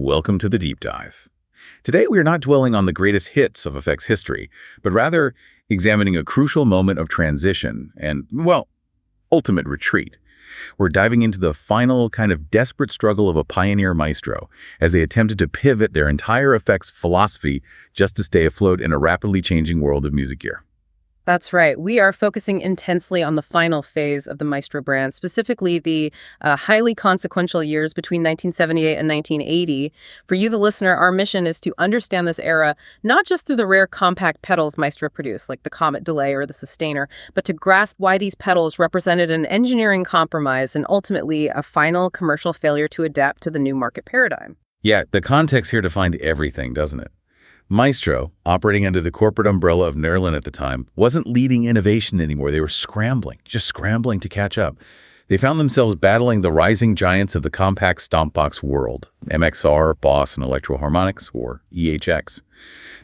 Welcome to the Deep Dive. Today we are not dwelling on the greatest hits of effects history, but rather examining a crucial moment of transition and, well, ultimate retreat. We're diving into the final kind of desperate struggle of a pioneer maestro as they attempted to pivot their entire effects philosophy just to stay afloat in a rapidly changing world of music gear. That's right. We are focusing intensely on the final phase of the Maestro brand, specifically the highly consequential years between 1978 and 1980. For you, the listener, our mission is to understand this era, not just through the rare compact pedals Maestro produced, like the Comet Delay or the Sustainer, but to grasp why these pedals represented an engineering compromise and ultimately a final commercial failure to adapt to the new market paradigm. Yeah, the context here defined everything, doesn't it? Maestro, operating under the corporate umbrella of Nerlin at the time, wasn't leading innovation anymore. They were just scrambling to catch up. They found themselves battling the rising giants of the compact stompbox world, MXR, Boss, and Electro-Harmonix, or EHX.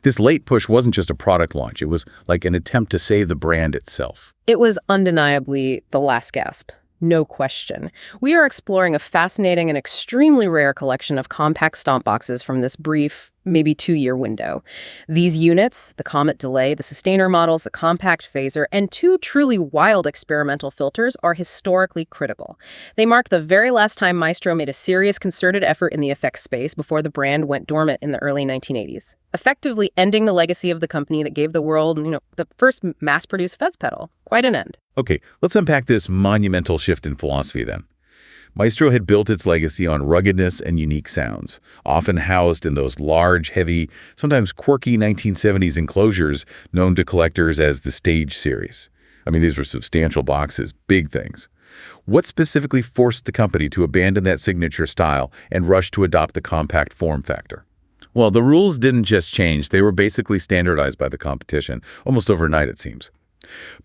This late push wasn't just a product launch. It was like an attempt to save the brand itself. It was undeniably the last gasp. No question. We are exploring a fascinating and extremely rare collection of compact stompboxes from this brief, maybe 2-year window. These units, the Comet Delay, the Sustainer models, the Compact Phaser, and 2 truly wild experimental filters are historically critical. They mark the very last time Maestro made a serious concerted effort in the effects space before the brand went dormant in the early 1980s, effectively ending the legacy of the company that gave the world, the first mass-produced fez pedal. Quite an end. Okay, let's unpack this monumental shift in philosophy then. Maestro had built its legacy on ruggedness and unique sounds, often housed in those large, heavy, sometimes quirky 1970s enclosures known to collectors as the Stage series. I mean, these were substantial boxes, big things. What specifically forced the company to abandon that signature style and rush to adopt the compact form factor? Well, the rules didn't just change, they were basically standardized by the competition, almost overnight it seems.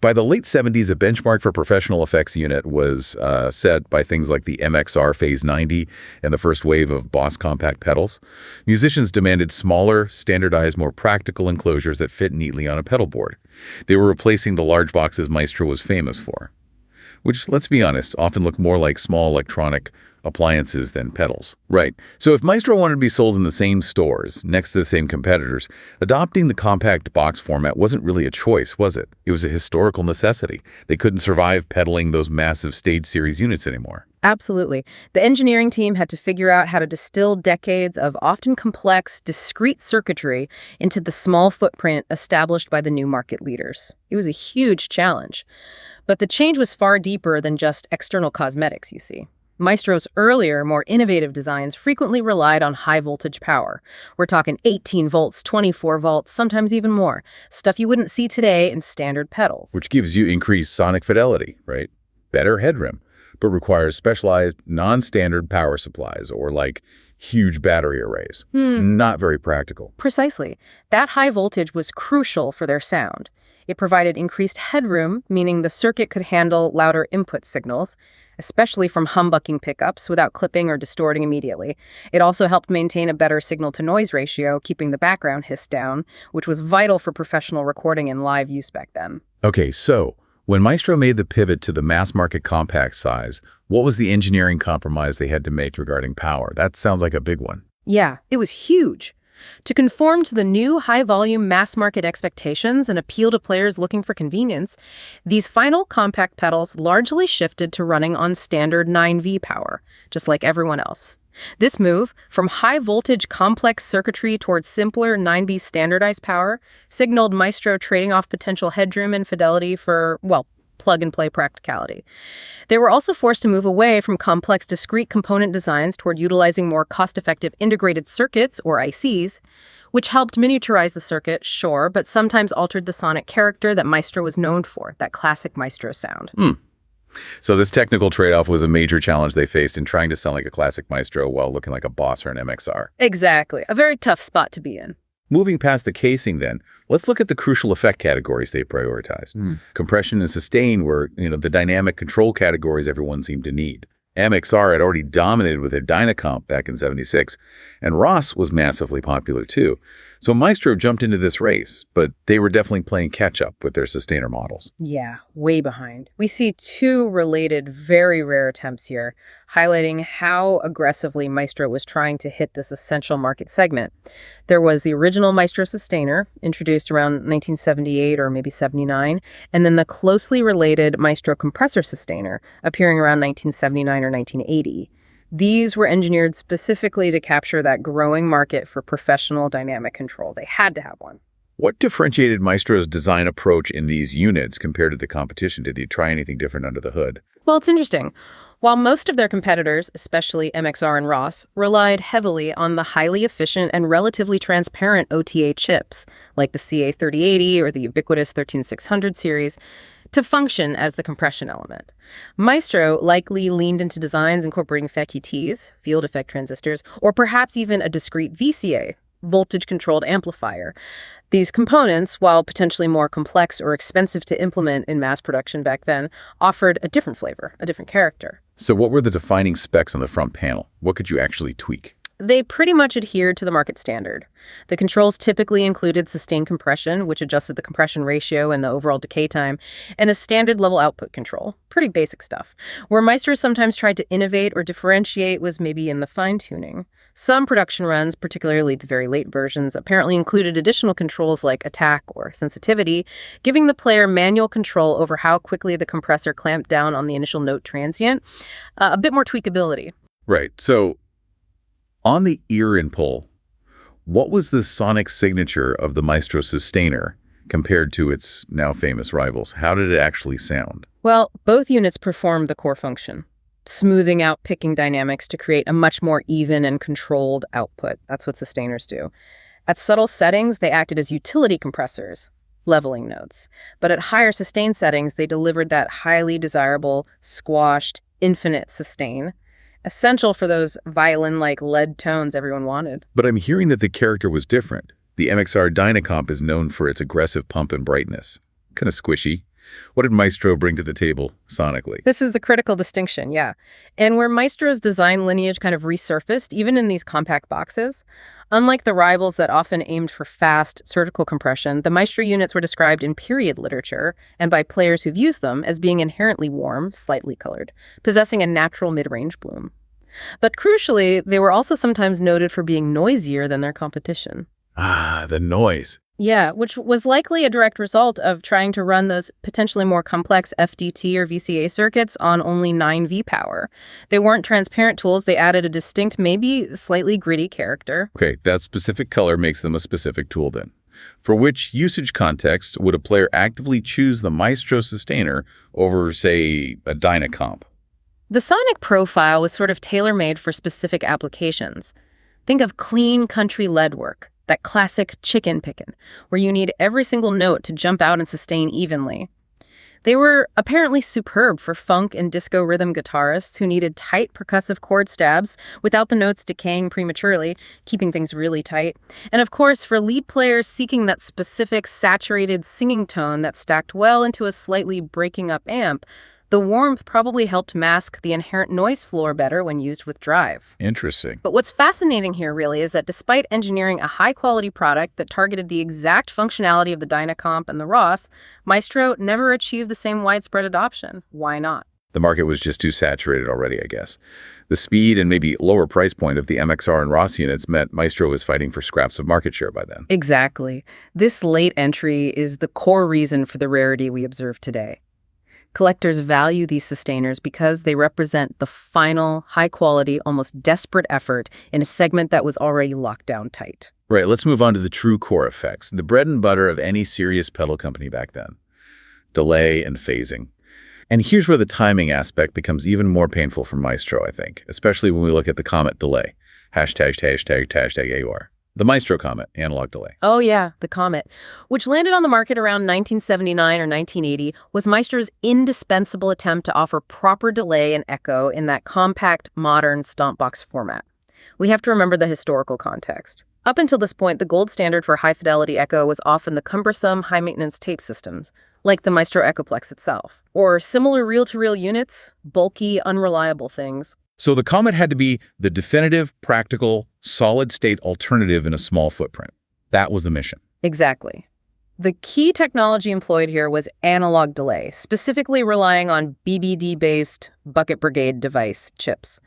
By the late 70s, a benchmark for professional effects unit was set by things like the MXR Phase 90 and the first wave of Boss compact pedals. Musicians demanded smaller, standardized, more practical enclosures that fit neatly on a pedal board. They were replacing the large boxes Maestro was famous for, which, let's be honest, often look more like small electronic appliances than pedals. Right. So if Maestro wanted to be sold in the same stores, next to the same competitors, adopting the compact box format wasn't really a choice, was it? It was a historical necessity. They couldn't survive pedaling those massive Stage series units anymore. Absolutely. The engineering team had to figure out how to distill decades of often complex, discrete circuitry into the small footprint established by the new market leaders. It was a huge challenge. But the change was far deeper than just external cosmetics, you see. Maestro's earlier, more innovative designs frequently relied on high-voltage power. We're talking 18 volts, 24 volts, sometimes even more. Stuff you wouldn't see today in standard pedals. Which gives you increased sonic fidelity, right? Better headroom, but requires specialized, non-standard power supplies or like huge battery arrays. Not very practical. Precisely. That high voltage was crucial for their sound. It provided increased headroom, meaning the circuit could handle louder input signals, especially from humbucking pickups without clipping or distorting immediately. It also helped maintain a better signal-to-noise ratio, keeping the background hiss down, which was vital for professional recording and live use back then. Okay, so when Maestro made the pivot to the mass-market compact size, what was the engineering compromise they had to make regarding power? That sounds like a big one. Yeah, it was huge. To conform to the new high-volume mass-market expectations and appeal to players looking for convenience, these final compact pedals largely shifted to running on standard 9V power, just like everyone else. This move, from high-voltage complex circuitry towards simpler 9V standardized power, signaled Maestro trading off potential headroom and fidelity for, well, plug-and-play practicality. They were also forced to move away from complex discrete component designs toward utilizing more cost-effective integrated circuits, or ICs, which helped miniaturize the circuit, sure, but sometimes altered the sonic character that Maestro was known for, that classic Maestro sound. So this technical trade-off was a major challenge they faced in trying to sound like a classic Maestro while looking like a Boss or an MXR. Exactly. A very tough spot to be in. Moving past the casing then, let's look at the crucial effect categories they prioritized. Compression and sustain were, the dynamic control categories everyone seemed to need. MXR had already dominated with their Dynacomp back in '76, and Ross was massively popular too. So Maestro jumped into this race, but they were definitely playing catch-up with their Sustainer models. Yeah, way behind. We see 2 related, very rare attempts here. highlighting how aggressively Maestro was trying to hit this essential market segment. There was the original Maestro Sustainer, introduced around 1978 or maybe 79, and then the closely related Maestro Compressor Sustainer, appearing around 1979 or 1980. These were engineered specifically to capture that growing market for professional dynamic control. They had to have one. What differentiated Maestro's design approach in these units compared to the competition? Did they try anything different under the hood? Well, it's interesting. While most of their competitors, especially MXR and Ross, relied heavily on the highly efficient and relatively transparent OTA chips, like the CA3080 or the ubiquitous 13600 series, to function as the compression element, Maestro likely leaned into designs incorporating FETs, field effect transistors, or perhaps even a discrete VCA, voltage-controlled amplifier. These components, while potentially more complex or expensive to implement in mass production back then, offered a different flavor, a different character. So what were the defining specs on the front panel? What could you actually tweak? They pretty much adhered to the market standard. The controls typically included sustained compression, which adjusted the compression ratio and the overall decay time, and a standard level output control. Pretty basic stuff. Where Maestro sometimes tried to innovate or differentiate was maybe in the fine-tuning. Some production runs, particularly the very late versions, apparently included additional controls like attack or sensitivity, giving the player manual control over how quickly the compressor clamped down on the initial note transient, a bit more tweakability. Right. So on the ear and pull, what was the sonic signature of the Maestro Sustainer compared to its now famous rivals? How did it actually sound? Well, both units performed the core function, smoothing out picking dynamics to create a much more even and controlled output. That's what sustainers do. At subtle settings, they acted as utility compressors, leveling notes. But at higher sustain settings, they delivered that highly desirable, squashed, infinite sustain, essential for those violin-like lead tones everyone wanted. But I'm hearing that the character was different. The MXR Dynacomp is known for its aggressive pump and brightness. Kind of squishy. What did Maestro bring to the table sonically? This is the critical distinction, yeah. And where Maestro's design lineage kind of resurfaced, even in these compact boxes, unlike the rivals that often aimed for fast surgical compression, the Maestro units were described in period literature and by players who've used them as being inherently warm, slightly colored, possessing a natural mid-range bloom. But crucially, they were also sometimes noted for being noisier than their competition. Ah, the noise. Yeah, which was likely a direct result of trying to run those potentially more complex FDT or VCA circuits on only 9V power. They weren't transparent tools. They added a distinct, maybe slightly gritty character. Okay, that specific color makes them a specific tool then. For which usage context would a player actively choose the Maestro Sustainer over, say, a Dynacomp? The sonic profile was sort of tailor-made for specific applications. Think of clean country lead work. That classic chicken pickin', where you need every single note to jump out and sustain evenly. They were apparently superb for funk and disco rhythm guitarists who needed tight percussive chord stabs without the notes decaying prematurely, keeping things really tight. And of course, for lead players seeking that specific saturated singing tone that stacked well into a slightly breaking up amp, the warmth probably helped mask the inherent noise floor better when used with drive. Interesting. But what's fascinating here really is that despite engineering a high-quality product that targeted the exact functionality of the Dynacomp and the Ross, Maestro never achieved the same widespread adoption. Why not? The market was just too saturated already, I guess. The speed and maybe lower price point of the MXR and Ross units meant Maestro was fighting for scraps of market share by then. Exactly. This late entry is the core reason for the rarity we observe today. Collectors value these sustainers because they represent the final, high-quality, almost desperate effort in a segment that was already locked down tight. Right, let's move on to the true core effects, the bread and butter of any serious pedal company back then. Delay and phasing. And here's where the timing aspect becomes even more painful for Maestro, I think, especially when we look at the Comet delay. Hashtag AUR. The Maestro Comet, analog delay. Oh yeah, the Comet, which landed on the market around 1979 or 1980, was Maestro's indispensable attempt to offer proper delay and echo in that compact, modern Stompbox format. We have to remember the historical context. Up until this point, the gold standard for high-fidelity echo was often the cumbersome, high-maintenance tape systems, like the Maestro Echoplex itself, or similar reel-to-reel units, bulky, unreliable things. So the Comet had to be the definitive, practical, solid-state alternative in a small footprint. That was the mission. Exactly. The key technology employed here was analog delay, specifically relying on BBD-based bucket brigade device chips.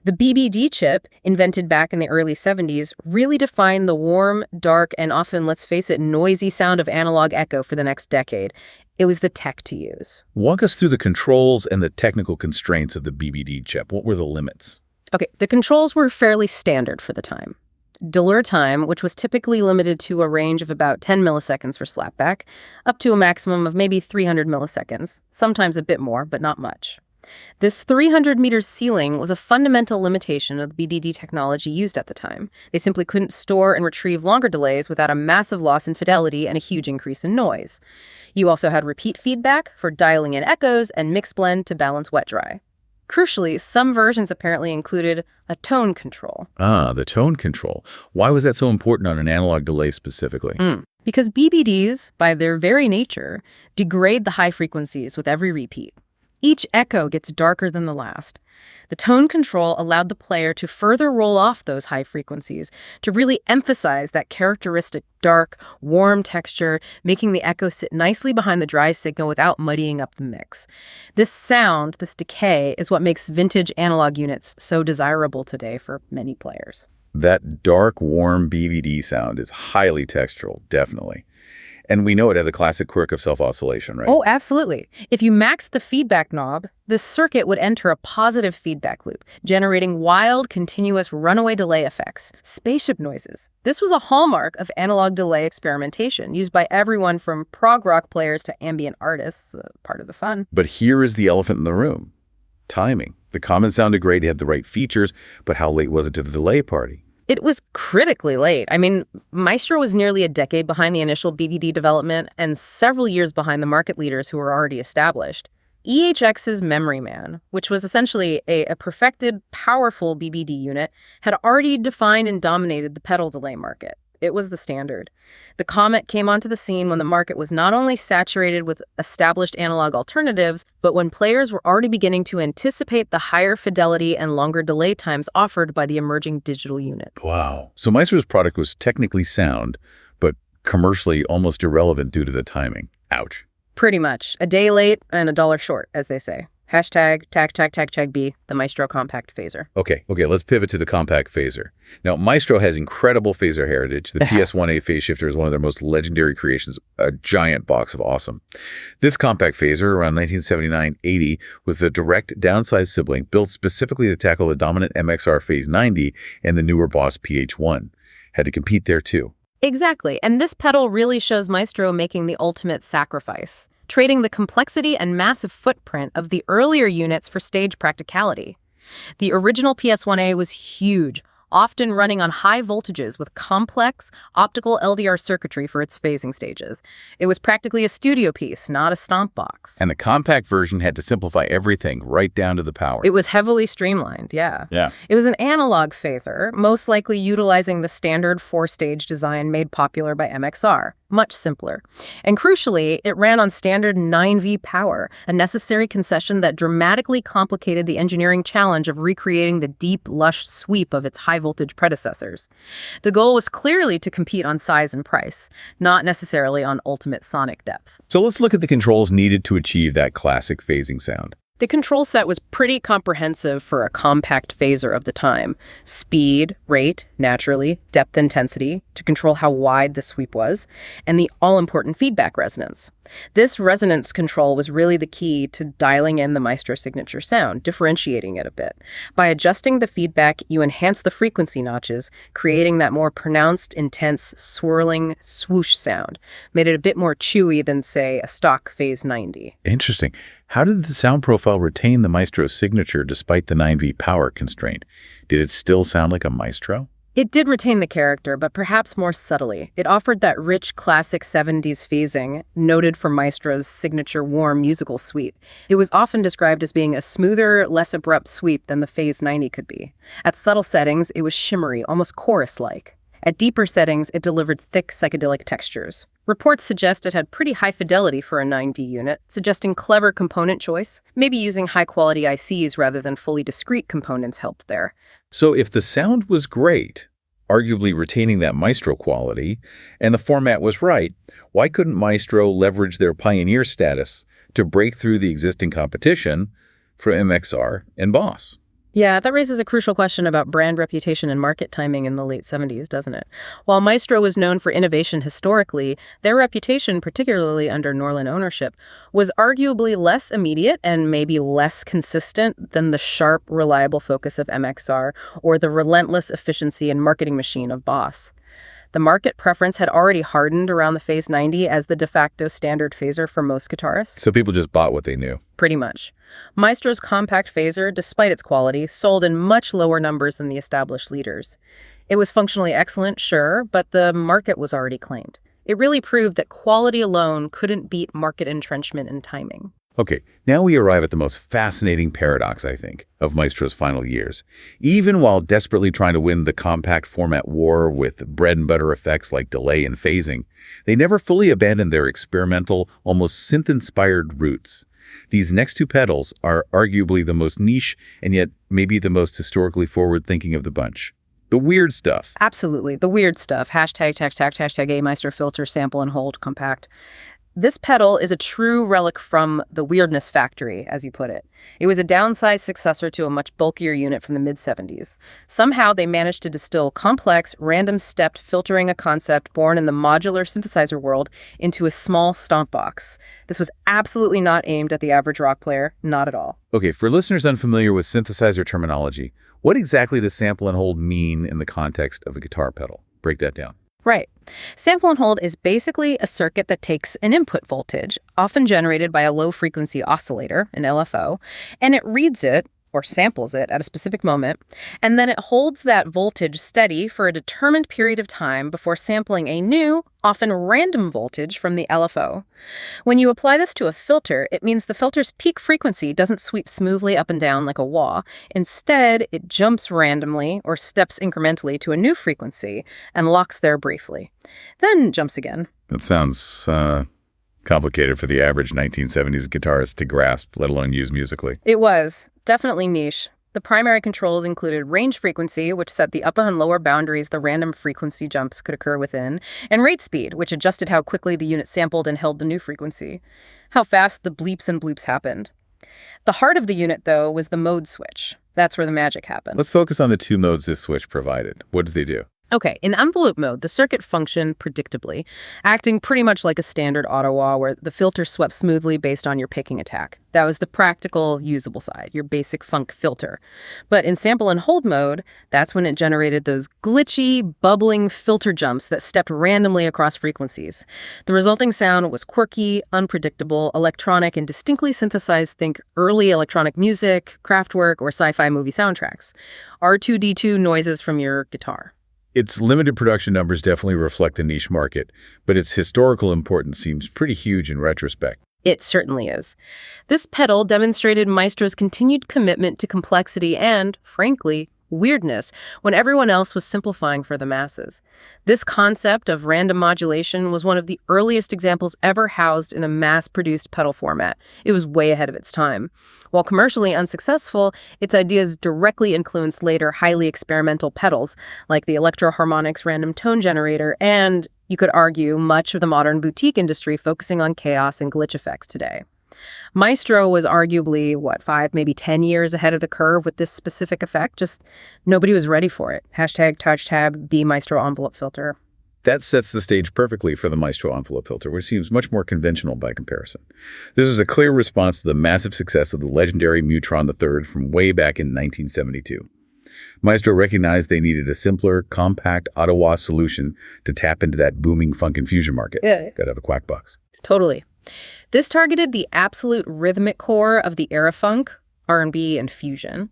The BBD chip, invented back in the early 70s, really defined the warm, dark, and often, let's face it, noisy sound of analog echo for the next decade. It was the tech to use. Walk us through the controls and the technical constraints of the BBD chip. What were the limits? Okay, the controls were fairly standard for the time. Delay time, which was typically limited to a range of about 10 milliseconds for slapback, up to a maximum of maybe 300 milliseconds, sometimes a bit more, but not much. This 300-meter ceiling was a fundamental limitation of the BDD technology used at the time. They simply couldn't store and retrieve longer delays without a massive loss in fidelity and a huge increase in noise. You also had repeat feedback for dialing in echoes and mix blend to balance wet-dry. Crucially, some versions apparently included a tone control. Ah, the tone control. Why was that so important on an analog delay specifically? Because BBDs, by their very nature, degrade the high frequencies with every repeat. Each echo gets darker than the last. The tone control allowed the player to further roll off those high frequencies, to really emphasize that characteristic dark, warm texture, making the echo sit nicely behind the dry signal without muddying up the mix. This sound, this decay, is what makes vintage analog units so desirable today for many players. That dark, warm BVD sound is highly textural, definitely. And we know it had the classic quirk of self-oscillation, right? Oh, absolutely. If you maxed the feedback knob, the circuit would enter a positive feedback loop, generating wild, continuous runaway delay effects, spaceship noises. This was a hallmark of analog delay experimentation, used by everyone from prog rock players to ambient artists, part of the fun. But here is the elephant in the room. Timing. The common sounded great, it had the right features, but how late was it to the delay party? It was critically late. I mean, Maestro was nearly a decade behind the initial BBD development and several years behind the market leaders who were already established. EHX's Memory Man, which was essentially a perfected, powerful BBD unit, had already defined and dominated the pedal delay market. It was the standard. The Comet came onto the scene when the market was not only saturated with established analog alternatives, but when players were already beginning to anticipate the higher fidelity and longer delay times offered by the emerging digital unit. Wow. So Maestro's product was technically sound, but commercially almost irrelevant due to the timing. Ouch. Pretty much. A day late and a dollar short, as they say. Hashtag #B, the Maestro Compact Phaser. Okay, let's pivot to the compact phaser. Now, Maestro has incredible phaser heritage. The PS1A phase shifter is one of their most legendary creations, a giant box of awesome. This compact phaser, around 1979-80, was the direct downsized sibling built specifically to tackle the dominant MXR Phase 90 and the newer Boss PH1. Had to compete there, too. Exactly, and this pedal really shows Maestro making the ultimate sacrifice, trading the complexity and massive footprint of the earlier units for stage practicality. The original PS1A was huge, often running on high voltages with complex optical LDR circuitry for its phasing stages. It was practically a studio piece, not a stomp box. And the compact version had to simplify everything right down to the power. It was heavily streamlined, yeah. It was an analog phaser, most likely utilizing the standard four-stage design made popular by MXR. Much simpler. And crucially, it ran on standard 9V power, a necessary concession that dramatically complicated the engineering challenge of recreating the deep, lush sweep of its high-voltage predecessors. The goal was clearly to compete on size and price, not necessarily on ultimate sonic depth. So let's look at the controls needed to achieve that classic phasing sound. The control set was pretty comprehensive for a compact phaser of the time. Speed, rate, naturally, depth intensity, to control how wide the sweep was, and the all-important feedback resonance. This resonance control was really the key to dialing in the Maestro signature sound, differentiating it a bit. By adjusting the feedback, you enhance the frequency notches, creating that more pronounced, intense, swirling swoosh sound. Made it a bit more chewy than, say, a stock Phase 90. Interesting. How did the sound profile retain the Maestro signature despite the 9V power constraint? Did it still sound like a Maestro? It did retain the character, but perhaps more subtly. It offered that rich, classic 70s phasing, noted for Maestro's signature warm musical sweep. It was often described as being a smoother, less abrupt sweep than the Phase 90 could be. At subtle settings, it was shimmery, almost chorus-like. At deeper settings, it delivered thick, psychedelic textures. Reports suggest it had pretty high fidelity for a 9D unit, suggesting clever component choice. Maybe using high-quality ICs rather than fully discrete components helped there. So if the sound was great, arguably retaining that Maestro quality, and the format was right. Why couldn't Maestro leverage their pioneer status to break through the existing competition for MXR and Boss? Yeah, that raises a crucial question about brand reputation and market timing in the late 70s, doesn't it? While Maestro was known for innovation historically, their reputation, particularly under Norlin ownership, was arguably less immediate and maybe less consistent than the sharp, reliable focus of MXR or the relentless efficiency and marketing machine of Boss. The market preference had already hardened around the Phase 90 as the de facto standard phaser for most guitarists. So people just bought what they knew. Pretty much. Maestro's compact phaser, despite its quality, sold in much lower numbers than the established leaders. It was functionally excellent, sure, but the market was already claimed. It really proved that quality alone couldn't beat market entrenchment and timing. Okay, now we arrive at the most fascinating paradox, I think, of Maestro's final years. Even while desperately trying to win the compact format war with bread-and-butter effects like delay and phasing, they never fully abandoned their experimental, almost synth-inspired roots. These next two pedals are arguably the most niche and yet maybe the most historically forward-thinking of the bunch. The weird stuff. Absolutely, the weird stuff. Hashtag A Maestro filter sample and hold compact. This pedal is a true relic from the weirdness factory, as you put it. It was a downsized successor to a much bulkier unit from the mid-70s. Somehow they managed to distill complex, random-stepped filtering a concept born in the modular synthesizer world into a small stomp box. This was absolutely not aimed at the average rock player, not at all. Okay, for listeners unfamiliar with synthesizer terminology, what exactly does sample and hold mean in the context of a guitar pedal? Break that down. Right. Sample and hold is basically a circuit that takes an input voltage, often generated by a low-frequency oscillator, an LFO, and it reads it, or samples it at a specific moment, and then it holds that voltage steady for a determined period of time before sampling a new, often random voltage from the LFO. When you apply this to a filter, it means the filter's peak frequency doesn't sweep smoothly up and down like a wah. Instead, it jumps randomly or steps incrementally to a new frequency and locks there briefly, then jumps again. That sounds complicated for the average 1970s guitarist to grasp, let alone use musically. It was. Definitely niche. The primary controls included range frequency, which set the upper and lower boundaries the random frequency jumps could occur within, and rate speed, which adjusted how quickly the unit sampled and held the new frequency, how fast the bleeps and bloops happened. The heart of the unit, though, was the mode switch. That's where the magic happened. Let's focus on the two modes this switch provided. What do they do? Okay, in envelope mode, the circuit functioned predictably, acting pretty much like a standard auto-wah where the filter swept smoothly based on your picking attack. That was the practical, usable side, your basic funk filter. But in sample and hold mode, that's when it generated those glitchy, bubbling filter jumps that stepped randomly across frequencies. The resulting sound was quirky, unpredictable, electronic, and distinctly synthesized. Think early electronic music, Kraftwerk, or sci-fi movie soundtracks. R2-D2 noises from your guitar. Its limited production numbers definitely reflect the niche market, but its historical importance seems pretty huge in retrospect. It certainly is. This pedal demonstrated Maestro's continued commitment to complexity and, frankly, weirdness when everyone else was simplifying for the masses. This concept of random modulation was one of the earliest examples ever housed in a mass-produced pedal format. It was way ahead of its time. While commercially unsuccessful, its ideas directly influenced later highly experimental pedals, like the Electro-Harmonix random tone generator, and, you could argue, much of the modern boutique industry focusing on chaos and glitch effects today. Maestro was arguably, 5, maybe 10 years ahead of the curve with this specific effect, just nobody was ready for it. #touch-tab B Maestro envelope filter. That sets the stage perfectly for the Maestro envelope filter, which seems much more conventional by comparison. This is a clear response to the massive success of the legendary Mutron III from way back in 1972. Maestro recognized they needed a simpler, compact, auto-wah solution to tap into that booming funk and fusion market. Yeah. Gotta have a quack box. Totally. This targeted the absolute rhythmic core of the era funk, R&B, and fusion.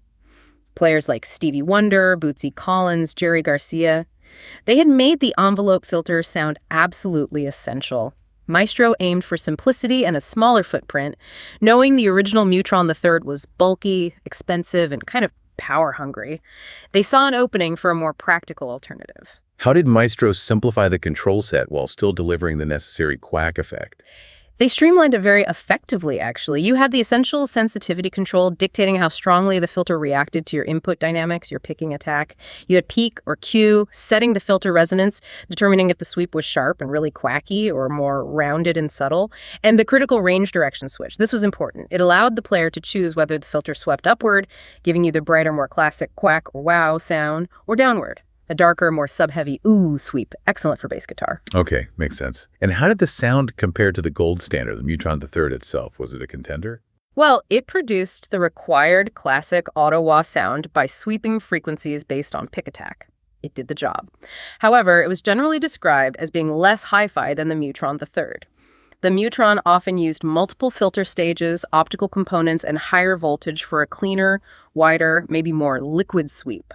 Players like Stevie Wonder, Bootsy Collins, Jerry Garcia. They had made the envelope filter sound absolutely essential. Maestro aimed for simplicity and a smaller footprint, knowing the original Mutron III was bulky, expensive, and kind of power-hungry. They saw an opening for a more practical alternative. How did Maestro simplify the control set while still delivering the necessary quack effect? They streamlined it very effectively, actually. You had the essential sensitivity control dictating how strongly the filter reacted to your input dynamics, your picking attack. You had peak or Q, setting the filter resonance, determining if the sweep was sharp and really quacky or more rounded and subtle. And the critical range direction switch. This was important. It allowed the player to choose whether the filter swept upward, giving you the brighter, more classic quack or wow sound, or downward, a darker, more sub-heavy ooh sweep, excellent for bass guitar. Okay, makes sense. And how did the sound compare to the gold standard, the Mutron III itself? Was it a contender? Well, it produced the required classic auto-wah sound by sweeping frequencies based on pick attack. It did the job. However, it was generally described as being less hi-fi than the Mutron III. The Mutron often used multiple filter stages, optical components, and higher voltage for a cleaner, wider, maybe more liquid sweep.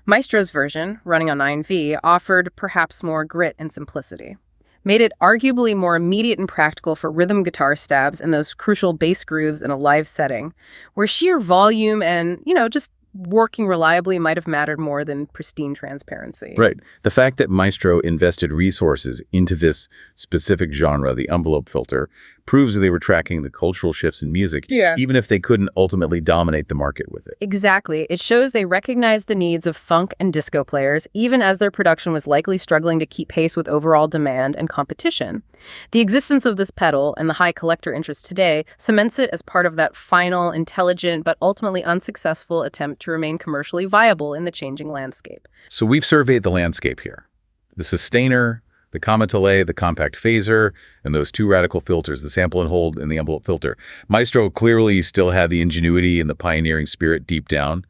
Maestro's version, running on 9V, offered perhaps more grit and simplicity, made it arguably more immediate and practical for rhythm guitar stabs and those crucial bass grooves in a live setting, where sheer volume and, just working reliably might have mattered more than pristine transparency. Right. The fact that Maestro invested resources into this specific genre, the envelope filter, proves that they were tracking the cultural shifts in music, even if they couldn't ultimately dominate the market with it. Exactly. It shows they recognized the needs of funk and disco players, even as their production was likely struggling to keep pace with overall demand and competition. The existence of this pedal and the high collector interest today cements it as part of that final, intelligent, but ultimately unsuccessful attempt to remain commercially viable in the changing landscape. So we've surveyed the landscape here. The sustainer, the Comatele, the compact phaser, and those two radical filters, the sample and hold and the envelope filter. Maestro clearly still had the ingenuity and the pioneering spirit deep down,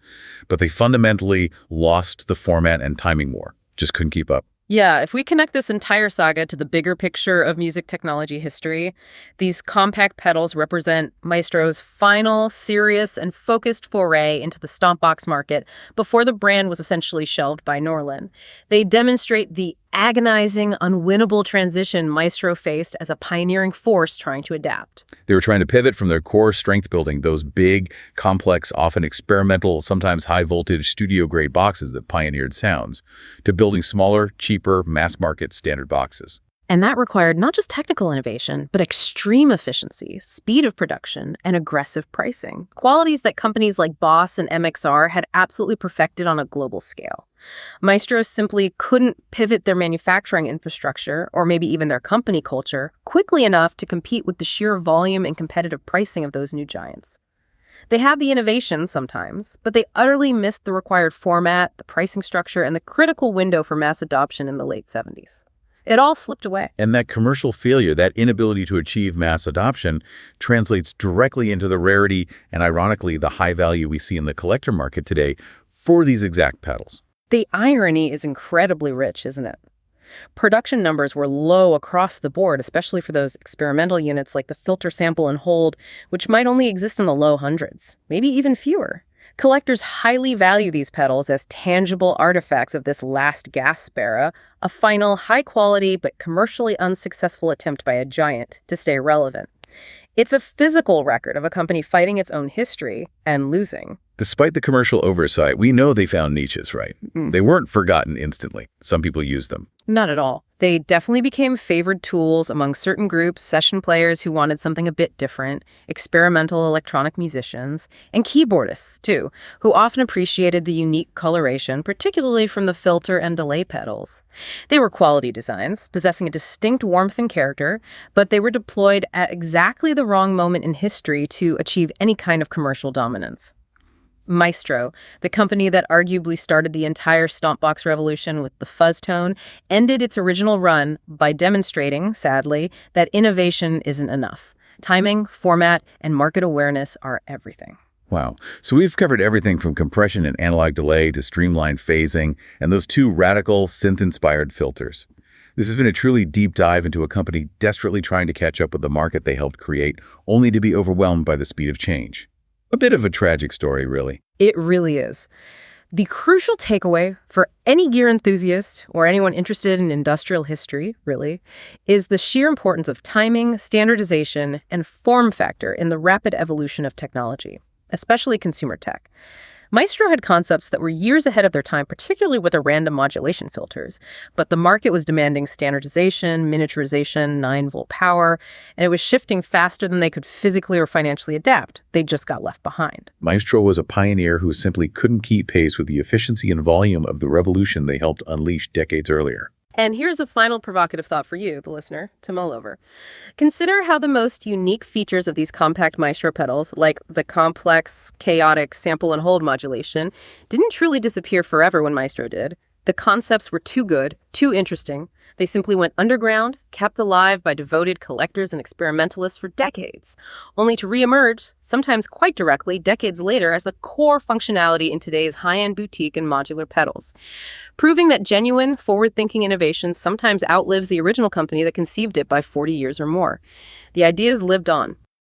but they fundamentally lost the format and timing war. Just couldn't keep up. Yeah, if we connect this entire saga to the bigger picture of music technology history, these compact pedals represent Maestro's final, serious, and focused foray into the stompbox market before the brand was essentially shelved by Norlin. They demonstrate the agonizing, unwinnable transition Maestro faced as a pioneering force trying to adapt. They were trying to pivot from their core strength building, those big, complex, often experimental, sometimes high-voltage studio-grade boxes that pioneered sounds, to building smaller, cheaper, mass-market standard boxes. And that required not just technical innovation, but extreme efficiency, speed of production, and aggressive pricing, qualities that companies like Boss and MXR had absolutely perfected on a global scale. Maestro simply couldn't pivot their manufacturing infrastructure, or maybe even their company culture, quickly enough to compete with the sheer volume and competitive pricing of those new giants. They had the innovation sometimes, but they utterly missed the required format, the pricing structure, and the critical window for mass adoption in the late 70s. It all slipped away. And that commercial failure, that inability to achieve mass adoption, translates directly into the rarity and, ironically, the high value we see in the collector market today for these exact pedals. The irony is incredibly rich, isn't it? Production numbers were low across the board, especially for those experimental units like the filter sample and hold, which might only exist in the low hundreds, maybe even fewer. Collectors highly value these pedals as tangible artifacts of this last gasp era, a final, high-quality but commercially unsuccessful attempt by a giant to stay relevant. It's a physical record of a company fighting its own history and losing. Despite the commercial oversight, we know they found niches, right? They weren't forgotten instantly. Some people used them. Not at all. They definitely became favored tools among certain groups, session players who wanted something a bit different, experimental electronic musicians, and keyboardists, too, who often appreciated the unique coloration, particularly from the filter and delay pedals. They were quality designs, possessing a distinct warmth and character, but they were deployed at exactly the wrong moment in history to achieve any kind of commercial dominance. Maestro, the company that arguably started the entire stompbox revolution with the fuzz tone, ended its original run by demonstrating, sadly, that innovation isn't enough. Timing, format, and market awareness are everything. Wow. So we've covered everything from compression and analog delay to streamlined phasing and those two radical synth-inspired filters. This has been a truly deep dive into a company desperately trying to catch up with the market they helped create, only to be overwhelmed by the speed of change. A bit of a tragic story, really. It really is. The crucial takeaway for any gear enthusiast or anyone interested in industrial history, really, is the sheer importance of timing, standardization, and form factor in the rapid evolution of technology, especially consumer tech. Maestro had concepts that were years ahead of their time, particularly with the random modulation filters. But the market was demanding standardization, miniaturization, 9-volt power, and it was shifting faster than they could physically or financially adapt. They just got left behind. Maestro was a pioneer who simply couldn't keep pace with the efficiency and volume of the revolution they helped unleash decades earlier. And here's a final provocative thought for you, the listener, to mull over. Consider how the most unique features of these compact Maestro pedals, like the complex, chaotic sample and hold modulation, didn't truly disappear forever when Maestro did. The concepts were too good, too interesting. They simply went underground, kept alive by devoted collectors and experimentalists for decades, only to reemerge, sometimes quite directly, decades later as the core functionality in today's high-end boutique and modular pedals, proving that genuine, forward-thinking innovation sometimes outlives the original company that conceived it by 40 years or more. The ideas lived on,